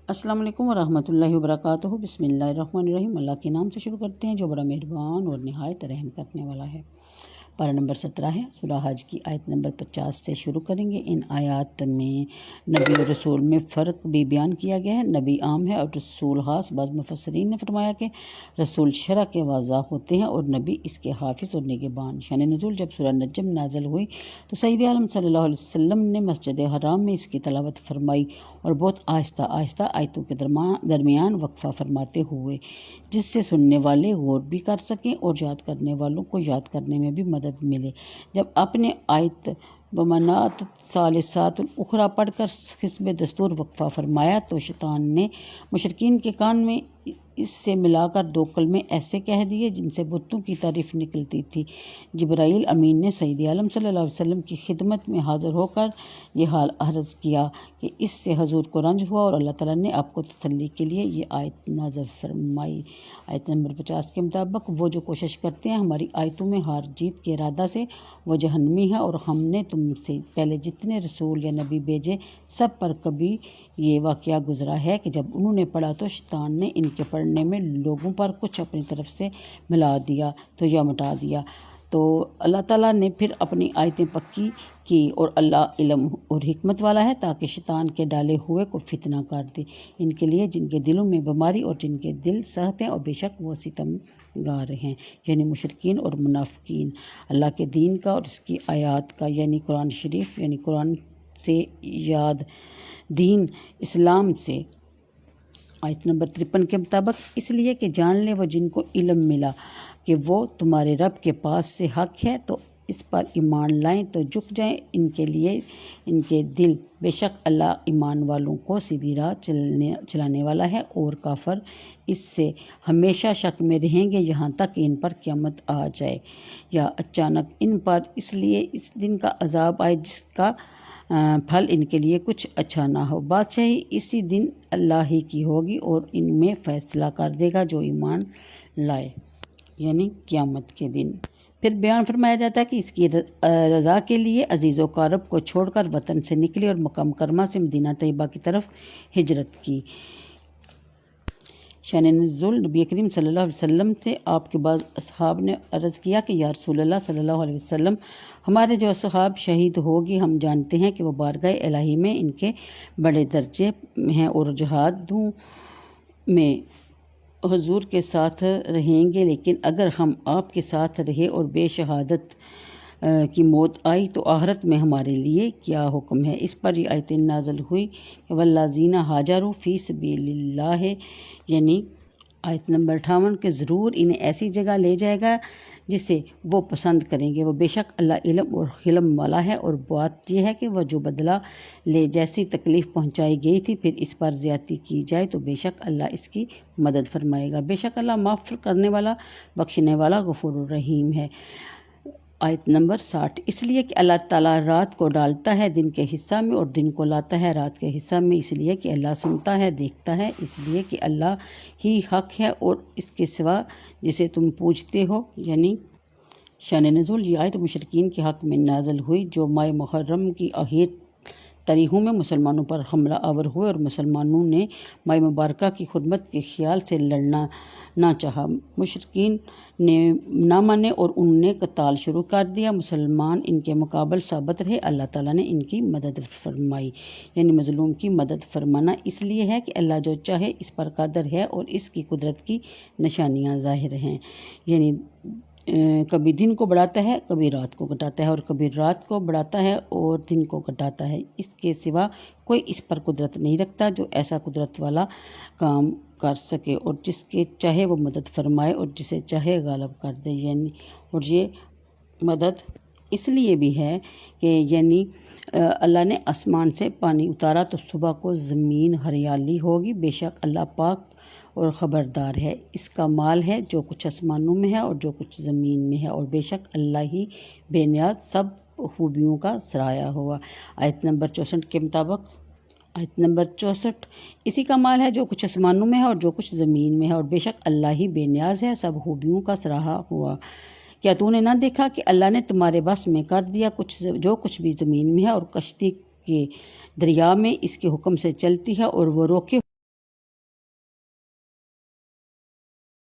السلام علیکم ورحمۃ اللہ وبرکاتہ۔ بسم اللہ الرحمن الرحیم۔ اللہ کے نام سے شروع کرتے ہیں جو بڑا مہربان اور نہایت رحم کرنے والا ہے۔ پارہ نمبر 17 ہے، سورہ حج کی آیت نمبر 50 سے شروع کریں گے۔ ان آیات میں نبی اور رسول میں فرق بھی بیان کیا گیا ہے۔ نبی عام ہے اور رسول خاص۔ بعض مفسرین نے فرمایا کہ رسول شرع کے واضح ہوتے ہیں اور نبی اس کے حافظ اور نگہبان۔ شان نزول: جب سورہ نجم نازل ہوئی تو سید عالم صلی اللہ علیہ وسلم نے مسجد حرام میں اس کی تلاوت فرمائی اور بہت آہستہ آہستہ آیتوں کے درمیان وقفہ فرماتے ہوئے، جس سے سننے والے غور بھی کر سکیں اور یاد کرنے والوں کو یاد کرنے میں بھی مدد ملے۔ جب آپ نے آیت ومنات ثالثات الاخری پڑھ کر حسب دستور وقفہ فرمایا تو شیطان نے مشرکین کے کان میں اس سے ملا کر دو کلمے ایسے کہہ دیے جن سے بتوں کی تعریف نکلتی تھی۔ جبرائیل امین نے سید عالم صلی اللہ علیہ وسلم کی خدمت میں حاضر ہو کر یہ حال عرض کیا کہ اس سے حضور کو رنج ہوا اور اللہ تعالیٰ نے آپ کو تسلی کے لیے یہ آیت نازل فرمائی۔ آیت نمبر 50 کے مطابق: وہ جو کوشش کرتے ہیں ہماری آیتوں میں ہار جیت کے ارادہ سے، وہ جہنمی ہے، اور ہم نے تم سے پہلے جتنے رسول یا نبی بھیجے سب پر کبھی یہ واقعہ گزرا ہے کہ جب انہوں نے پڑھا تو شیطان نے ان کے پڑھنے میں لوگوں پر کچھ اپنی طرف سے ملا دیا تو یا مٹا دیا، تو اللہ تعالیٰ نے پھر اپنی آیتیں پکی کی، اور اللہ علم اور حکمت والا ہے تاکہ شیطان کے ڈالے ہوئے کو فتنہ کر دے ان کے لیے جن کے دلوں میں بیماری اور جن کے دل سخت ہیں، اور بے شک وہ ستم گار ہیں، یعنی مشرکین اور منافقین، اللہ کے دین کا اور اس کی آیات کا، یعنی قرآن شریف، یعنی قرآن سے یاد دین اسلام سے۔ آیت نمبر 53 کے مطابق: اس لیے کہ جان لے وہ جن کو علم ملا کہ وہ تمہارے رب کے پاس سے حق ہے، تو اس پر ایمان لائیں تو جھک جائیں ان کے لیے ان کے دل، بے شک اللہ ایمان والوں کو سیدھی راہ چلانے والا ہے، اور کافر اس سے ہمیشہ شک میں رہیں گے یہاں تک کہ ان پر قیامت آ جائے یا اچانک ان پر اس لیے اس دن کا عذاب آئے جس کا پھل ان کے لیے کچھ اچھا نہ ہو۔ بادشاہی اسی دن اللہ ہی کی ہوگی اور ان میں فیصلہ کر دے گا جو ایمان لائے، یعنی قیامت کے دن۔ پھر بیان فرمایا جاتا ہے کہ اس کی رضا کے لیے عزیز و قارب کو چھوڑ کر وطن سے نکلے اور مقام کرما سے مدینہ طیبہ کی طرف ہجرت کی۔ شان نزول: نبی کریم صلی اللہ علیہ وسلم سے آپ کے بعض اصحاب نے عرض کیا کہ یا رسول اللہ صلی اللہ علیہ وسلم، ہمارے جو اصحاب شہید ہوگی ہم جانتے ہیں کہ وہ بارگاہ الہی میں ان کے بڑے درجے ہیں اور جہادوں میں حضور کے ساتھ رہیں گے، لیکن اگر ہم آپ کے ساتھ رہے اور بے شہادت کی موت آئی تو آخرت میں ہمارے لیے کیا حکم ہے؟ اس پر یہ آیت نازل ہوئی کہ والذین ہاجروا فی سبیل اللہ، یعنی آیت نمبر 58 کہ ضرور انہیں ایسی جگہ لے جائے گا جسے وہ پسند کریں گے، وہ بے شک اللہ علم اور حلم والا ہے۔ اور بات یہ ہے کہ وہ جو بدلہ لے جیسی تکلیف پہنچائی گئی تھی پھر اس پر زیادتی کی جائے تو بے شک اللہ اس کی مدد فرمائے گا، بے شک اللہ معاف کرنے والا بخشنے والا غفور الرحیم ہے۔ آیت نمبر 60: اس لیے کہ اللہ تعالیٰ رات کو ڈالتا ہے دن کے حصہ میں اور دن کو لاتا ہے رات کے حصہ میں، اس لیے کہ اللہ سنتا ہے، دیکھتا ہے، اس لیے کہ اللہ ہی حق ہے اور اس کے سوا جسے تم پوجتے ہو، یعنی شان نزول: یہ آیت مشرکین کے حق میں نازل ہوئی جو ماہ محرم کی آخری تاریخوں میں مسلمانوں پر حملہ آور ہوئے اور مسلمانوں نے ماہ مبارکہ کی حرمت کے خیال سے لڑنا نہ چاہا، مشرکین نے نہ مانے اور انہوں نے قتال شروع کر دیا، مسلمان ان کے مقابل ثابت رہے، اللہ تعالیٰ نے ان کی مدد فرمائی، یعنی مظلوم کی مدد فرمانا اس لیے ہے کہ اللہ جو چاہے اس پر قادر ہے اور اس کی قدرت کی نشانیاں ظاہر ہیں، یعنی کبھی دن کو بڑھاتا ہے، کبھی رات کو گھٹاتا ہے، اور کبھی رات کو بڑھاتا ہے اور دن کو گھٹاتا ہے، اس کے سوا کوئی اس پر قدرت نہیں رکھتا جو ایسا قدرت والا کام کر سکے، اور جس کے چاہے وہ مدد فرمائے اور جسے چاہے غالب کر دے، یعنی اور یہ مدد اس لیے بھی ہے کہ یعنی اللہ نے آسمان سے پانی اتارا تو صبح کو زمین ہریالی ہوگی، بے شک اللہ پاک اور خبردار ہے، اس کا مال ہے جو کچھ آسمانوں میں ہے اور جو کچھ زمین میں ہے، اور بے شک اللہ ہی بے نیاز سب خوبیوں کا سرایا ہوا۔ آیت نمبر 64 کے مطابق: آیت نمبر 64: اسی کا مال ہے جو کچھ آسمانوں میں ہے اور جو کچھ زمین میں ہے، اور بے شک اللہ ہی بے نیاز ہے سب خوبیوں کا سراہا ہوا۔ کیا تو نے نہ دیکھا کہ اللہ نے تمہارے بس میں کر دیا جو کچھ بھی زمین میں ہے، اور کشتی کے دریا میں اس کے حکم سے چلتی ہے، اور وہ روکے